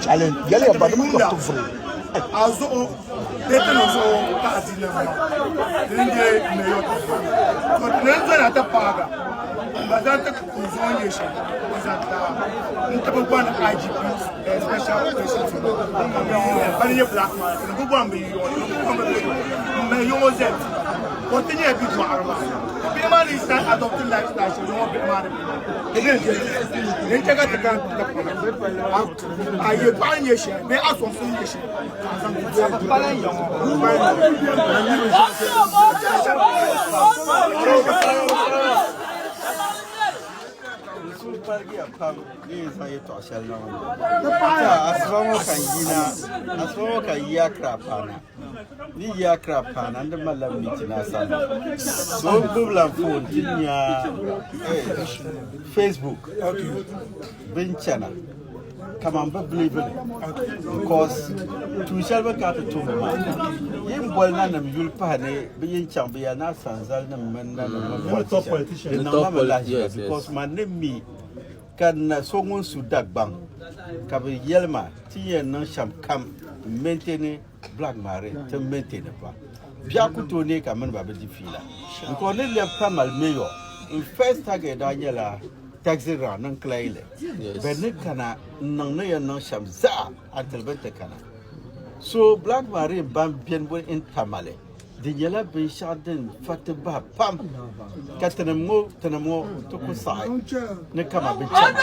challenge yale ya badu ko to furu azo deteno so ka dile ma dinde ne yo ko nenza na ta paga bazata kuzonye shi bazata ntabugwana IGP special operation bani ye black man ntabugwana bi yo me yo zet continue a bit more arma man is adopting lifestyle so no be man ne jaga ta kan aye banye shi be aso fun ye shi balan yo Pergi apa ni saya tak salah. Asrama kan iya kerapana. Ni iya kerapana, anda malam ni jenazah. So bulan phone dia Facebook, bencana. Come on, believe it. Because tu shall be got to me. Yim bolna nam yulpa ne beyin chambia na sanzal na menna na top politician. Because my name me kan songun sudak bang kabe yelma tiye nan sham kam maintain black mare te maintain pa bia kuto ne kamen ba be difila ko ne le pamal mayor in first target daniela taxi ran nan klaile be ne kana nan ne nan sham za antelbente kana so black mare bam bien bo in tamale Daniela be shadden fatba pam katanamo to ko sai ne kama be chan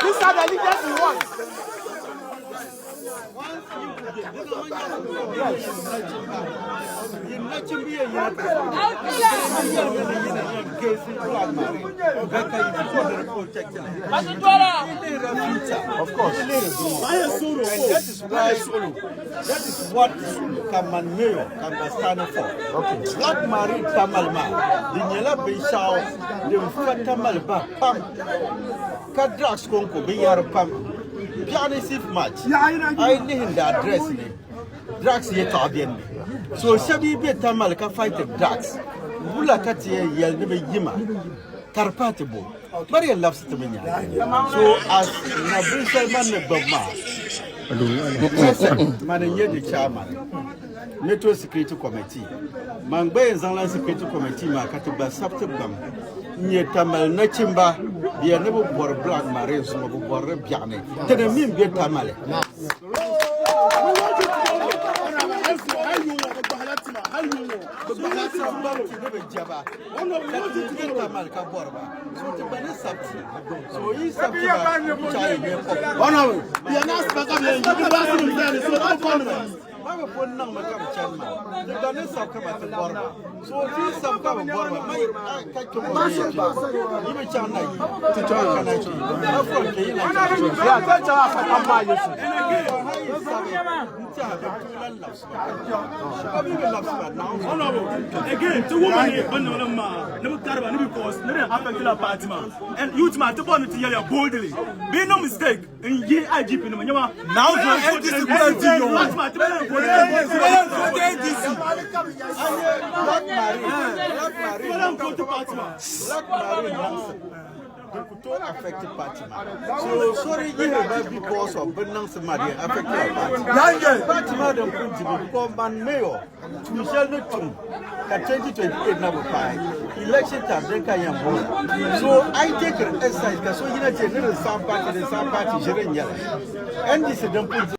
these are the leaders we want of course, and that is what Kamaneo can stand for. Okay, Black Marie Tamalma, the Nella Bishao, the Fatamalba Pam, Kadrax Conco, Biar Pam, Pianisif match. I need the address. Drugs yet again. So Shabi Betamal can fight the drugs. Bula Katia Yelbe Yima, Carpatable. Maria loves to me. So as Nabrisha Man Bogma, Manager the chairman, Metro Security Committee, Mangbe and Zalan Security Committee, Makatuba Saptabam, Nietamal Nachimba, the never bore black Maria, some of Bore Piane, to the mean Betamale. Again, the woman here, never carry because never happened to the party man. And youth man, to born to yell boldly. Be no mistake. In ye IGP no man. Now affected party. So sorry, because of Benang Samadi affected party. Madam Kunti become man mayor. We shall not do 2028 number 5. Election time, then Kayam. So I take an exercise because so you know, some party, Jeremy. And this is the